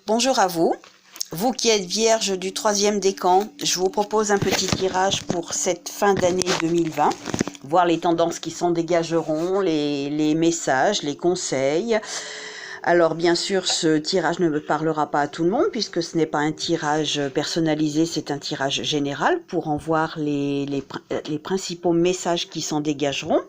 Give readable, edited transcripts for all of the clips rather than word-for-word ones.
Bonjour à vous, vous qui êtes vierge du 3e décan, je vous propose un petit tirage pour cette fin d'année 2020, voir les tendances qui s'en dégageront, les messages, les conseils. Alors bien sûr, ce tirage ne me parlera pas à tout le monde puisque ce n'est pas un tirage personnalisé, c'est un tirage général pour en voir les principaux messages qui s'en dégageront.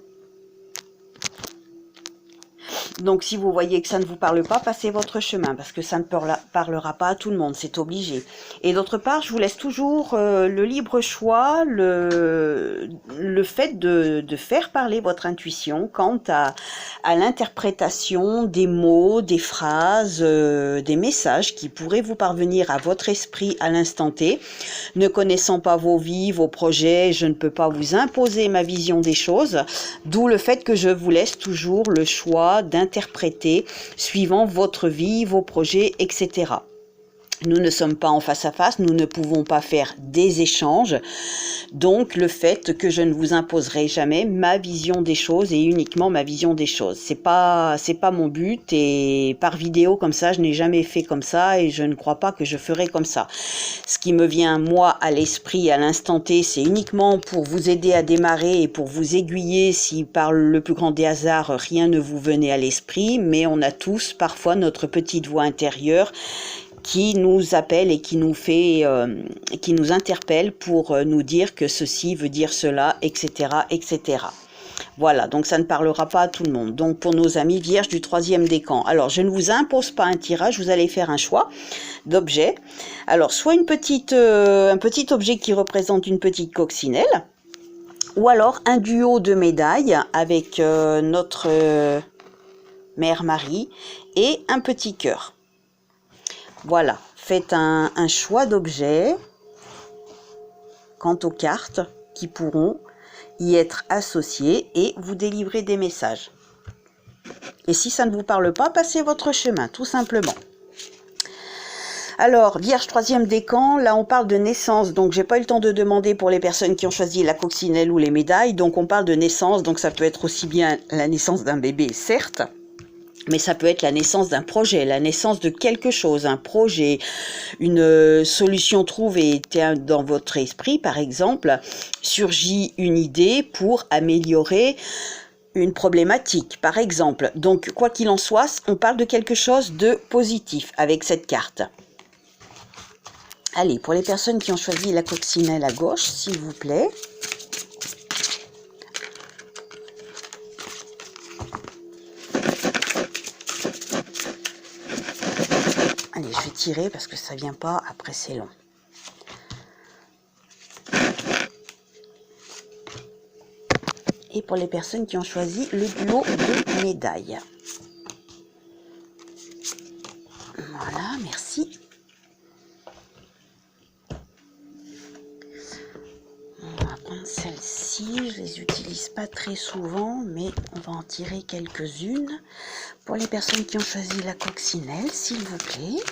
Donc si vous voyez que ça ne vous parle pas, passez votre chemin, parce que ça ne parlera pas à tout le monde, c'est obligé. Et d'autre part, je vous laisse toujours le libre choix, le fait de faire parler votre intuition quant à l'interprétation des mots, des phrases, des messages qui pourraient vous parvenir à votre esprit à l'instant T. Ne connaissant pas vos vies, vos projets, je ne peux pas vous imposer ma vision des choses, d'où le fait que je vous laisse toujours le choix d'interpréter suivant votre vie, vos projets, etc. Nous ne sommes pas en face à face, nous ne pouvons pas faire des échanges. Donc, le fait que je ne vous imposerai jamais ma vision des choses et uniquement ma vision des choses. C'est pas mon but et par vidéo comme ça, je n'ai jamais fait comme ça et je ne crois pas que je ferai comme ça. Ce qui me vient, moi, à l'esprit, à l'instant T, c'est uniquement pour vous aider à démarrer et pour vous aiguiller si par le plus grand des hasards, rien ne vous venait à l'esprit. Mais on a tous parfois notre petite voix intérieure qui nous appelle et qui nous interpelle pour nous dire que ceci veut dire cela, etc., etc. Voilà, donc ça ne parlera pas à tout le monde. Donc pour nos amis vierges du 3e décan. Alors je ne vous impose pas un tirage, vous allez faire un choix d'objet. Alors soit un petit objet qui représente une petite coccinelle, ou alors un duo de médailles avec notre Mère Marie et un petit cœur. Voilà, faites un choix d'objet quant aux cartes qui pourront y être associées et vous délivrer des messages. Et si ça ne vous parle pas, passez votre chemin, tout simplement. Alors, Vierge 3e décan, là on parle de naissance, donc j'ai pas eu le temps de demander pour les personnes qui ont choisi la coccinelle ou les médailles, donc on parle de naissance, donc ça peut être aussi bien la naissance d'un bébé, certes, mais ça peut être la naissance d'un projet, la naissance de quelque chose, un projet, une solution trouvée dans votre esprit, par exemple, surgit une idée pour améliorer une problématique, par exemple. Donc, quoi qu'il en soit, on parle de quelque chose de positif avec cette carte. Allez, pour les personnes qui ont choisi la coccinelle à gauche, s'il vous plaît. Allez, je vais tirer parce que ça vient pas, après c'est long. Et pour les personnes qui ont choisi le duo de médailles. Voilà, merci. On va prendre celle-ci, je les utilise pas très souvent, mais on va en tirer quelques-unes. Pour les personnes qui ont choisi la coccinelle, s'il vous plaît.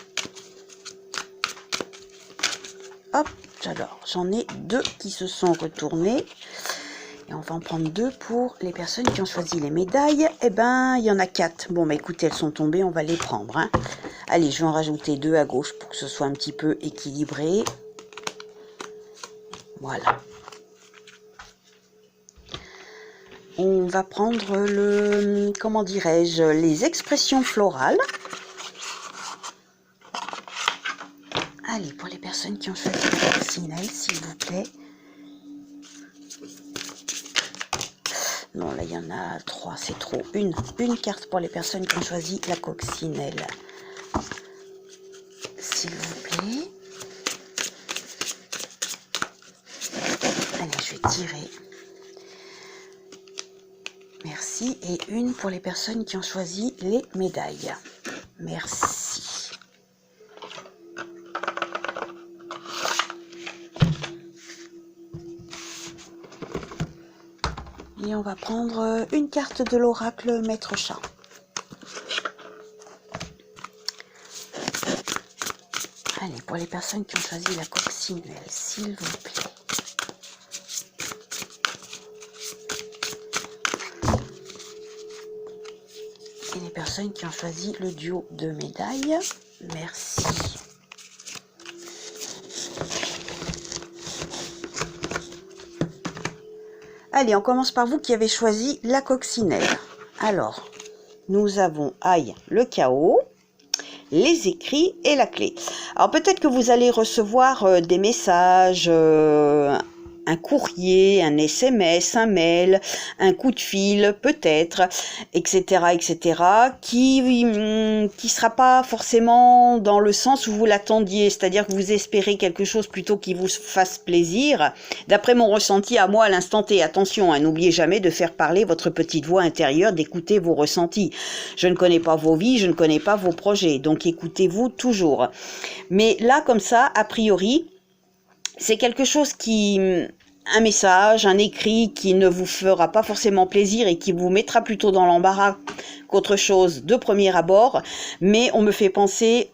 Hop, alors j'en ai 2 qui se sont retournés. Et on va en prendre 2 pour les personnes qui ont choisi les médailles. Eh ben, il y en a 4. Bon, bah écoutez, elles sont tombées, on va les prendre. Hein. Allez, je vais en rajouter 2 à gauche pour que ce soit un petit peu équilibré. Voilà. On va prendre comment dirais-je, les expressions florales. Allez, pour les personnes qui ont choisi la coccinelle, s'il vous plaît. Non, là, il y en a 3, c'est trop. Une carte pour les personnes qui ont choisi la coccinelle. S'il vous plaît. Allez, je vais tirer. Merci. Et une pour les personnes qui ont choisi les médailles. Merci. Et on va prendre une carte de l'oracle Maître Chat. Allez, pour les personnes qui ont choisi la coccinelle, s'il vous plaît. Et les personnes qui ont choisi le duo de médailles. Merci. Allez, on commence par vous qui avez choisi la coccinelle. Alors, nous avons aïe, le chaos, les écrits et la clé. Alors peut-être que vous allez recevoir des messages, un courrier, un SMS, un mail, un coup de fil, peut-être, etc., etc., qui sera pas forcément dans le sens où vous l'attendiez, c'est-à-dire que vous espérez quelque chose plutôt qui vous fasse plaisir. D'après mon ressenti à moi à l'instant T, attention, hein, n'oubliez jamais de faire parler votre petite voix intérieure, d'écouter vos ressentis. Je ne connais pas vos vies, je ne connais pas vos projets, donc écoutez-vous toujours. Mais là, comme ça, a priori, c'est quelque chose un message, un écrit qui ne vous fera pas forcément plaisir et qui vous mettra plutôt dans l'embarras qu'autre chose de premier abord, mais on me fait penser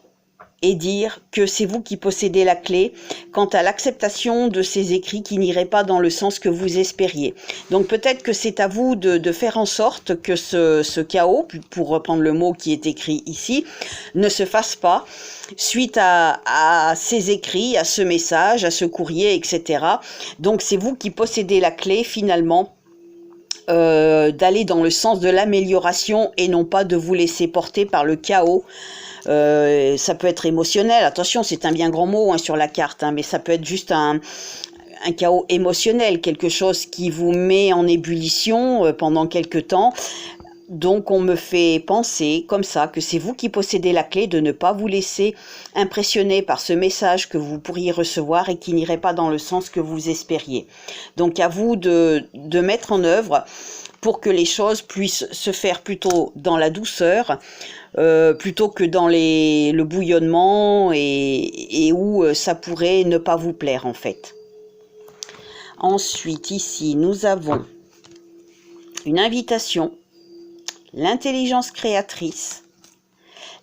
et dire que c'est vous qui possédez la clé quant à l'acceptation de ces écrits qui n'iraient pas dans le sens que vous espériez. Donc peut-être que c'est à vous de faire en sorte que ce chaos, pour reprendre le mot qui est écrit ici, ne se fasse pas suite à ces écrits, à ce message, à ce courrier, etc. Donc c'est vous qui possédez la clé finalement d'aller dans le sens de l'amélioration et non pas de vous laisser porter par le chaos. Ça peut être émotionnel, attention, c'est un bien grand mot hein, sur la carte, hein, mais ça peut être juste un chaos émotionnel, quelque chose qui vous met en ébullition pendant quelque temps. Donc on me fait penser comme ça que c'est vous qui possédez la clé de ne pas vous laisser impressionner par ce message que vous pourriez recevoir et qui n'irait pas dans le sens que vous espériez. Donc à vous de mettre en œuvre pour que les choses puissent se faire plutôt dans la douceur, plutôt que dans le bouillonnement et où ça pourrait ne pas vous plaire en fait. Ensuite ici nous avons une invitation, l'intelligence créatrice,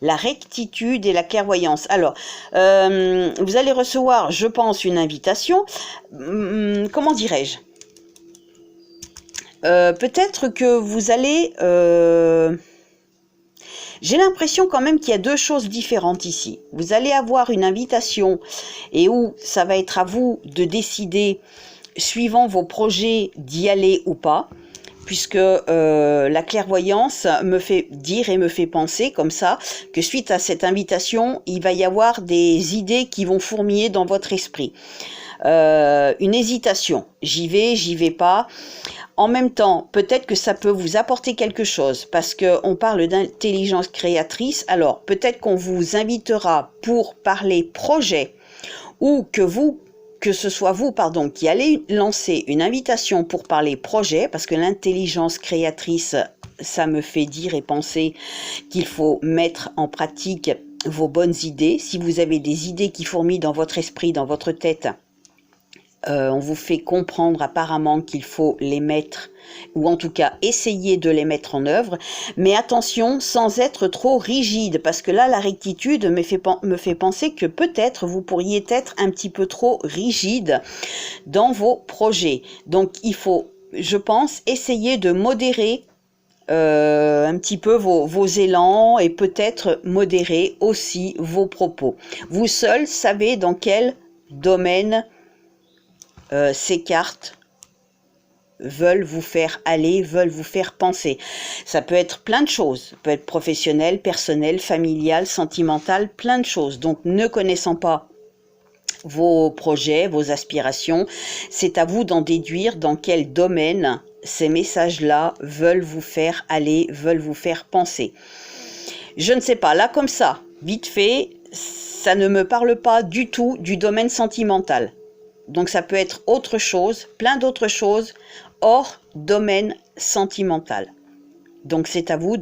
la rectitude et la clairvoyance. Alors, vous allez recevoir, je pense, une invitation. Comment dirais-je ? Peut-être que vous allez... J'ai l'impression quand même qu'il y a deux choses différentes ici. Vous allez avoir une invitation et où ça va être à vous de décider, suivant vos projets, d'y aller ou pas. Puisque la clairvoyance me fait dire et me fait penser comme ça que suite à cette invitation, il va y avoir des idées qui vont fourmiller dans votre esprit. Une hésitation, j'y vais pas. En même temps, peut-être que ça peut vous apporter quelque chose parce qu'on parle d'intelligence créatrice. Alors, peut-être qu'on vous invitera pour parler projet ou que ce soit vous, qui allez lancer une invitation pour parler projet, parce que l'intelligence créatrice, ça me fait dire et penser qu'il faut mettre en pratique vos bonnes idées. Si vous avez des idées qui fourmillent dans votre esprit, dans votre tête, on vous fait comprendre apparemment qu'il faut les mettre, ou en tout cas essayer de les mettre en œuvre, mais attention sans être trop rigide, parce que là la rectitude me fait penser que peut-être vous pourriez être un petit peu trop rigide dans vos projets. Donc il faut, je pense, essayer de modérer un petit peu vos élans et peut-être modérer aussi vos propos. Vous seul savez dans quel domaine ces cartes veulent vous faire aller, veulent vous faire penser. Ça peut être plein de choses, ça peut être professionnel, personnel, familial, sentimental, plein de choses. Donc ne connaissant pas vos projets, vos aspirations, c'est à vous d'en déduire dans quel domaine ces messages-là veulent vous faire aller, veulent vous faire penser. Je ne sais pas, là comme ça, vite fait, ça ne me parle pas du tout du domaine sentimental. Donc ça peut être autre chose, plein d'autres choses, hors domaine sentimental. Donc c'est à vous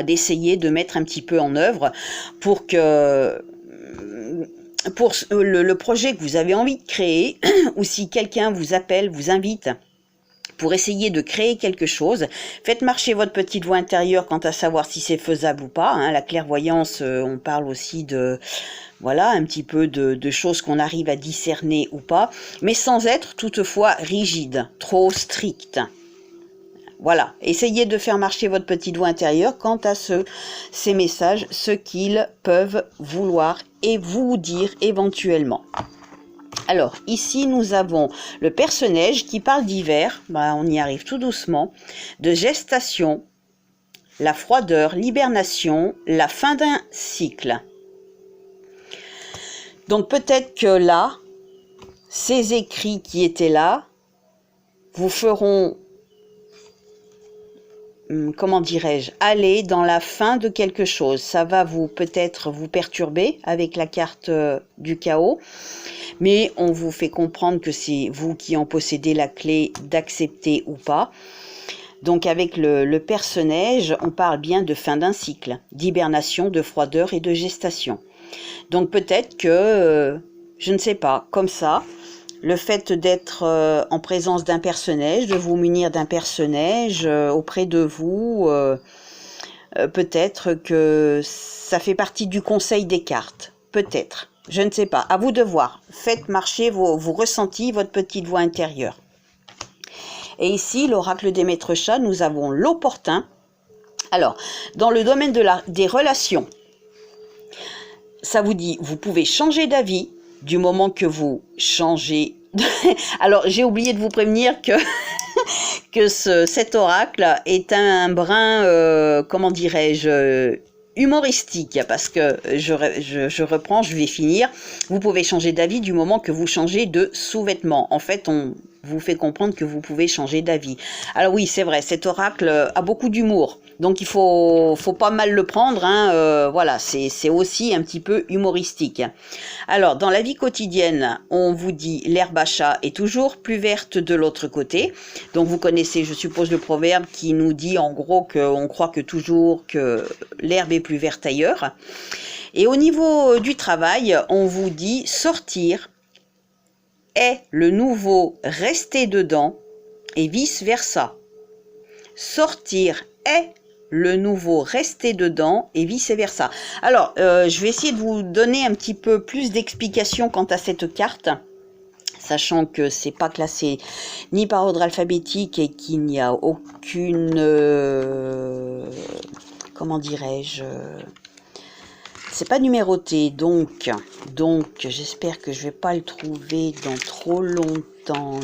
d'essayer de mettre un petit peu en œuvre pour que le projet que vous avez envie de créer, ou si quelqu'un vous appelle, vous invite pour essayer de créer quelque chose, faites marcher votre petite voix intérieure quant à savoir si c'est faisable ou pas. Hein. La clairvoyance, on parle aussi de... Voilà, un petit peu de choses qu'on arrive à discerner ou pas, mais sans être toutefois rigide, trop strict. Voilà, essayez de faire marcher votre petite voix intérieure quant à ces messages, ce qu'ils peuvent vouloir et vous dire éventuellement. Alors, ici, nous avons le personnage qui parle d'hiver, on y arrive tout doucement, de gestation, la froideur, l'hibernation, la fin d'un cycle. Donc, peut-être que là, ces écrits qui étaient là, vous feront, comment dirais-je, aller dans la fin de quelque chose. Ça va peut-être vous perturber avec la carte du chaos. Mais on vous fait comprendre que c'est vous qui en possédez la clé d'accepter ou pas. Donc avec le personnage, on parle bien de fin d'un cycle, d'hibernation, de froideur et de gestation. Donc peut-être que, je ne sais pas, comme ça, le fait d'être en présence d'un personnage, de vous munir d'un personnage auprès de vous, peut-être que ça fait partie du conseil des cartes, peut-être. Je ne sais pas, à vous de voir. Faites marcher vos ressentis, votre petite voix intérieure. Et ici, l'oracle des maîtres chats, nous avons l'opportun. Alors, dans le domaine des relations, ça vous dit, vous pouvez changer d'avis du moment que vous changez. Alors, j'ai oublié de vous prévenir que cet oracle est un brin, comment dirais-je, humoristique, parce que je reprends, je vais finir. Vous pouvez changer d'avis du moment que vous changez de sous-vêtements. En fait, on vous fait comprendre que vous pouvez changer d'avis. Alors oui, c'est vrai, cet oracle a beaucoup d'humour, donc il faut pas mal le prendre, hein, voilà, c'est aussi un petit peu humoristique. Alors, dans la vie quotidienne, on vous dit l'herbe à chat est toujours plus verte de l'autre côté. Donc vous connaissez, je suppose, le proverbe qui nous dit en gros qu'on croit que toujours que l'herbe est plus verte ailleurs. Et au niveau du travail, on vous dit sortir est le nouveau rester dedans et vice-versa. Sortir est le nouveau rester dedans et vice-versa. Alors, je vais essayer de vous donner un petit peu plus d'explications quant à cette carte, sachant que c'est pas classé ni par ordre alphabétique et qu'il n'y a aucune... comment dirais-je, c'est pas numéroté, donc j'espère que je vais pas le trouver dans trop longtemps.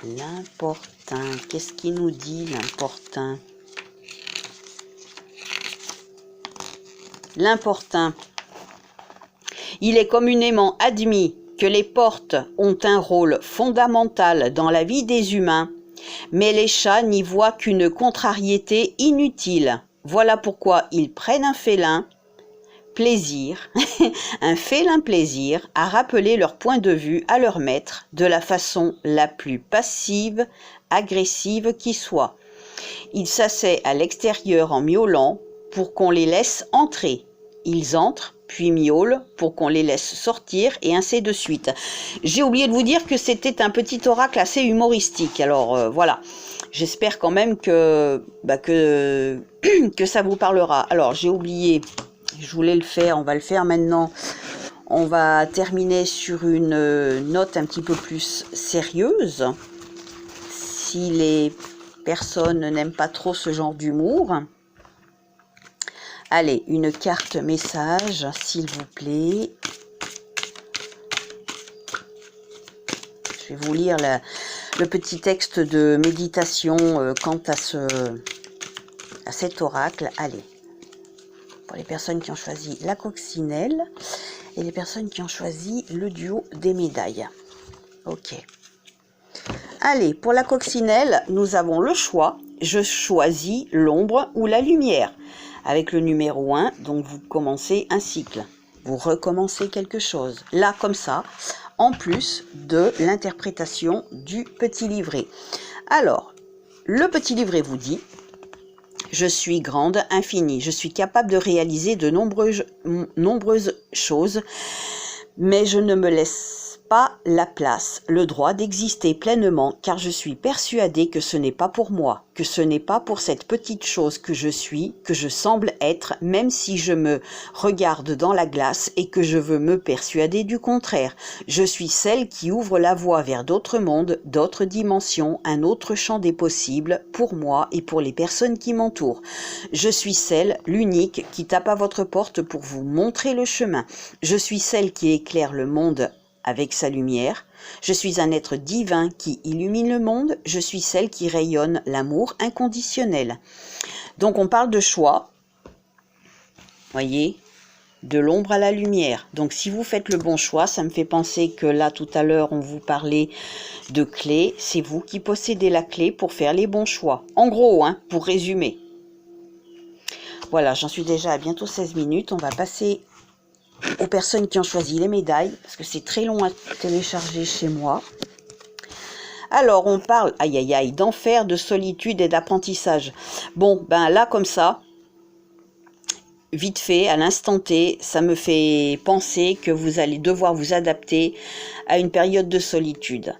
L'important, qu'est-ce qu'il nous dit l'important? L'important, il est communément admis que les portes ont un rôle fondamental dans la vie des humains, mais les chats n'y voient qu'une contrariété inutile. Voilà pourquoi ils prennent un félin plaisir, un félin plaisir à rappeler leur point de vue à leur maître de la façon la plus passive, agressive qui soit. Ils s'assoient à l'extérieur en miaulant pour qu'on les laisse entrer. Ils entrent, puis miaulent pour qu'on les laisse sortir, et ainsi de suite. J'ai oublié de vous dire que c'était un petit oracle assez humoristique. Alors voilà, j'espère quand même que ça vous parlera. Alors j'ai oublié, je voulais le faire, on va le faire maintenant. On va terminer sur une note un petit peu plus sérieuse. Si les personnes n'aiment pas trop ce genre d'humour. Allez, une carte message, s'il vous plaît. Je vais vous lire le petit texte de méditation quant à cet oracle. Allez, pour les personnes qui ont choisi la coccinelle et les personnes qui ont choisi le duo des médailles. Ok. Allez, pour la coccinelle, nous avons le choix. Je choisis l'ombre ou la lumière. Avec le numéro 1, donc vous commencez un cycle. Vous recommencez quelque chose. Là, comme ça, en plus de l'interprétation du petit livret. Alors, le petit livret vous dit « Je suis grande, infinie. Je suis capable de réaliser de nombreuses choses, mais je ne me laisse pas la place, le droit d'exister pleinement, car je suis persuadée que ce n'est pas pour moi, que ce n'est pas pour cette petite chose que je suis, que je semble être, même si je me regarde dans la glace et que je veux me persuader du contraire. Je suis celle qui ouvre la voie vers d'autres mondes, d'autres dimensions, un autre champ des possibles, pour moi et pour les personnes qui m'entourent. Je suis celle, l'unique, qui tape à votre porte pour vous montrer le chemin. Je suis celle qui éclaire le monde avec sa lumière. Je suis un être divin qui illumine le monde. Je suis celle qui rayonne l'amour inconditionnel. Donc on parle de choix, voyez, de l'ombre à la lumière. Donc si vous faites le bon choix, ça me fait penser que là tout à l'heure on vous parlait de clés. C'est vous qui possédez la clé pour faire les bons choix. En gros, hein, pour résumer. Voilà, j'en suis déjà à bientôt 16 minutes. On va passer aux personnes qui ont choisi les médailles, parce que c'est très long à télécharger chez moi. Alors, on parle, aïe aïe aïe, d'enfer, de solitude et d'apprentissage. Bon, ben là, comme ça, vite fait, à l'instant T, ça me fait penser que vous allez devoir vous adapter à une période de solitude.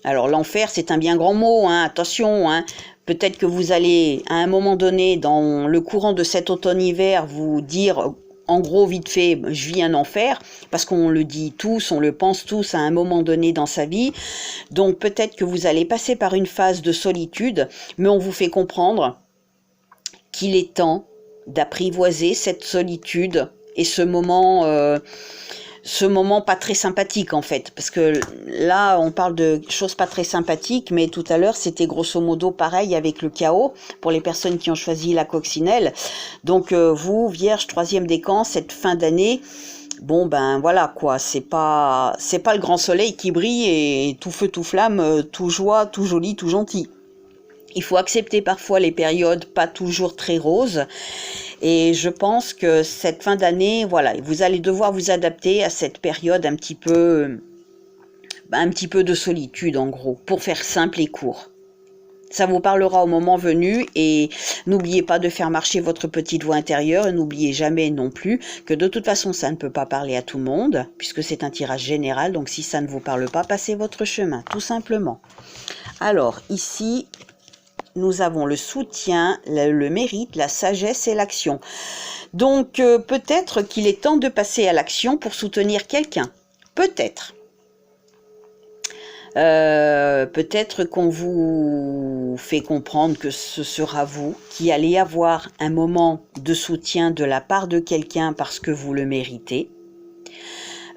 Alors, l'enfer, c'est un bien grand mot, hein, attention, hein. Peut-être que vous allez, à un moment donné, dans le courant de cet automne-hiver, vous dire... En gros, vite fait, je vis un enfer, parce qu'on le dit tous, on le pense tous à un moment donné dans sa vie. Donc peut-être que vous allez passer par une phase de solitude, mais on vous fait comprendre qu'il est temps d'apprivoiser cette solitude et ce moment pas très sympathique en fait. Parce que là, on parle de choses pas très sympathiques, mais tout à l'heure, c'était grosso modo pareil avec le chaos pour les personnes qui ont choisi la coccinelle. Donc vous, Vierge, 3e décan, cette fin d'année, bon ben voilà quoi, c'est pas le grand soleil qui brille et tout feu, tout flamme, tout joie, tout joli, tout gentil. Il faut accepter parfois les périodes pas toujours très roses. Et je pense que cette fin d'année, voilà, vous allez devoir vous adapter à cette période un petit peu de solitude en gros, pour faire simple et court. Ça vous parlera au moment venu et n'oubliez pas de faire marcher votre petite voix intérieure et n'oubliez jamais non plus que de toute façon ça ne peut pas parler à tout le monde puisque c'est un tirage général, donc si ça ne vous parle pas, passez votre chemin, tout simplement. Alors ici, nous avons le soutien, le mérite, la sagesse et l'action. Donc peut-être qu'il est temps de passer à l'action pour soutenir quelqu'un. Peut-être. Peut-être qu'on vous fait comprendre que ce sera vous qui allez avoir un moment de soutien de la part de quelqu'un parce que vous le méritez.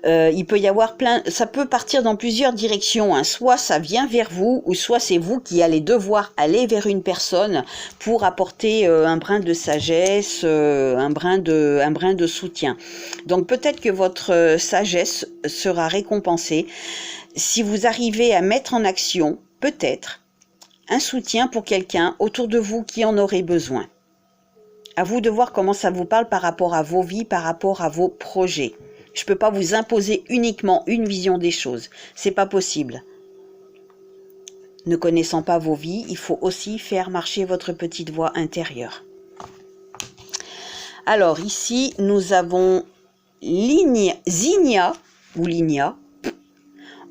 Il peut y avoir ça peut partir dans plusieurs directions, hein. Soit ça vient vers vous, ou soit c'est vous qui allez devoir aller vers une personne pour apporter un brin de sagesse, un brin de soutien. Donc peut-être que votre sagesse sera récompensée si vous arrivez à mettre en action, peut-être, un soutien pour quelqu'un autour de vous qui en aurait besoin. À vous de voir comment ça vous parle par rapport à vos vies, par rapport à vos projets. Je ne peux pas vous imposer uniquement une vision des choses. C'est pas possible. Ne connaissant pas vos vies, il faut aussi faire marcher votre petite voix intérieure. Alors ici, nous avons Zinnia ou Ligna.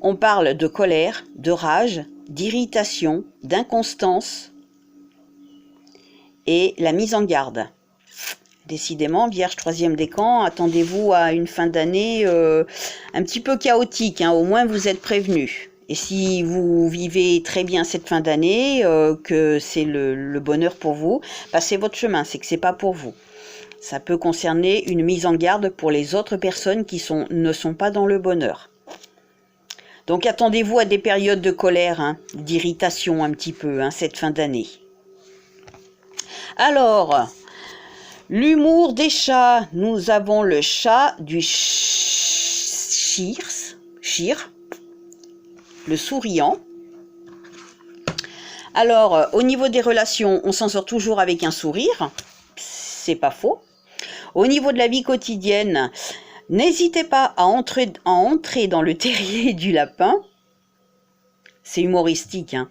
On parle de colère, de rage, d'irritation, d'inconstance et la mise en garde. Décidément, Vierge 3e décan, attendez-vous à une fin d'année un petit peu chaotique, hein, au moins vous êtes prévenus. Et si vous vivez très bien cette fin d'année, que c'est le bonheur pour vous, passez votre chemin, c'est que c'est pas pour vous. Ça peut concerner une mise en garde pour les autres personnes qui ne sont pas dans le bonheur. Donc attendez-vous à des périodes de colère, hein, d'irritation un petit peu, hein, cette fin d'année. Alors... l'humour des chats, nous avons le chat du chir, le souriant. Alors, au niveau des relations, on s'en sort toujours avec un sourire, c'est pas faux. Au niveau de la vie quotidienne, n'hésitez pas à entrer dans le terrier du lapin, c'est humoristique, hein.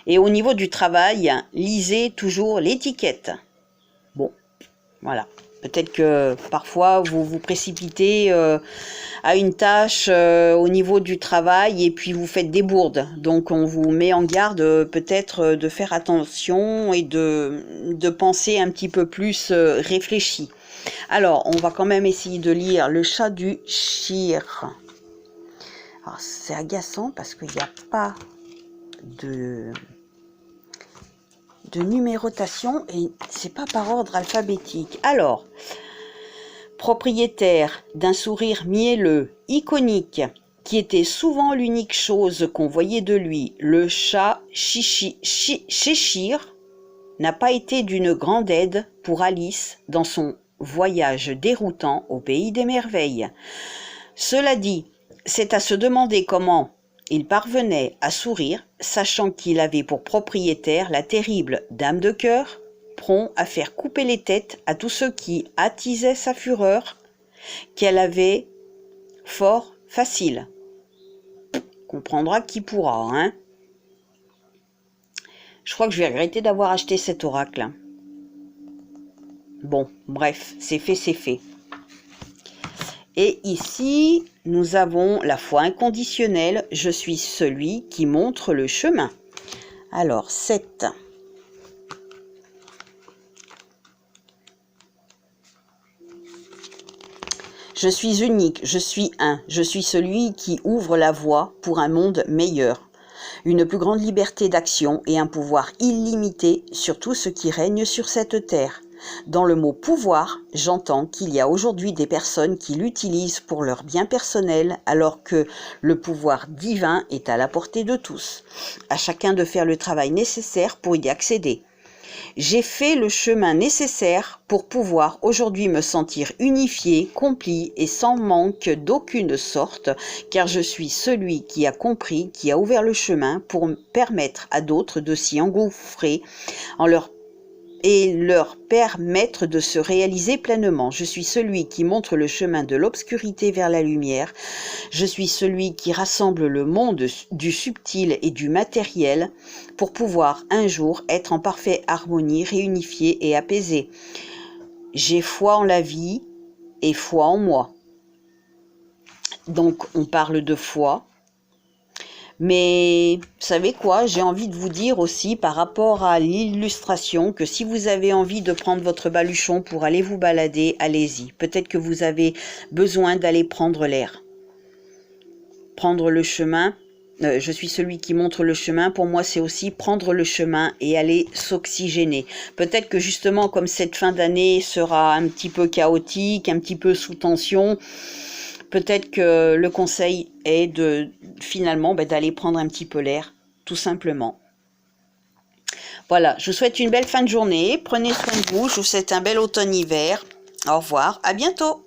Et au niveau du travail, lisez toujours l'étiquette. Bon. Voilà. Peut-être que parfois vous vous précipitez à une tâche au niveau du travail et puis vous faites des bourdes. Donc on vous met en garde peut-être de faire attention et de penser un petit peu plus réfléchi. Alors on va quand même essayer de lire Le chat du Shire. Alors c'est agaçant parce qu'il n'y a pas de numérotation et c'est pas par ordre alphabétique. Alors, propriétaire d'un sourire mielleux, iconique, qui était souvent l'unique chose qu'on voyait de lui, le chat Cheshire n'a pas été d'une grande aide pour Alice dans son voyage déroutant au pays des merveilles. Cela dit, c'est à se demander comment il parvenait à sourire, sachant qu'il avait pour propriétaire la terrible dame de cœur, prompt à faire couper les têtes à tous ceux qui attisaient sa fureur, qu'elle avait fort facile. Comprendra qui pourra, hein. Je crois que je vais regretter d'avoir acheté cet oracle. Bon, bref, c'est fait, c'est fait. Et ici, nous avons la foi inconditionnelle. Je suis celui qui montre le chemin. Alors, 7. Je suis unique, je suis un. Je suis celui qui ouvre la voie pour un monde meilleur. Une plus grande liberté d'action et un pouvoir illimité sur tout ce qui règne sur cette terre. Dans le mot pouvoir, j'entends qu'il y a aujourd'hui des personnes qui l'utilisent pour leur bien personnel, alors que le pouvoir divin est à la portée de tous. À chacun de faire le travail nécessaire pour y accéder. J'ai fait le chemin nécessaire pour pouvoir aujourd'hui me sentir unifié, complet et sans manque d'aucune sorte, car je suis celui qui a compris, qui a ouvert le chemin pour permettre à d'autres de s'y engouffrer et leur permettre de se réaliser pleinement. Je suis celui qui montre le chemin de l'obscurité vers la lumière. Je suis celui qui rassemble le monde du subtil et du matériel pour pouvoir un jour être en parfaite harmonie, réunifié et apaisé. J'ai foi en la vie et foi en moi. Donc on parle de foi. Mais vous savez quoi, j'ai envie de vous dire aussi par rapport à l'illustration que si vous avez envie de prendre votre baluchon pour aller vous balader, allez-y. Peut-être que vous avez besoin d'aller prendre l'air. Prendre le chemin, je suis celui qui montre le chemin, pour moi c'est aussi prendre le chemin et aller s'oxygéner. Peut-être que justement comme cette fin d'année sera un petit peu chaotique, un petit peu sous tension, peut-être que le conseil est finalement d'aller prendre un petit peu l'air, tout simplement. Voilà, je vous souhaite une belle fin de journée. Prenez soin de vous. Je vous souhaite un bel automne-hiver. Au revoir, à bientôt.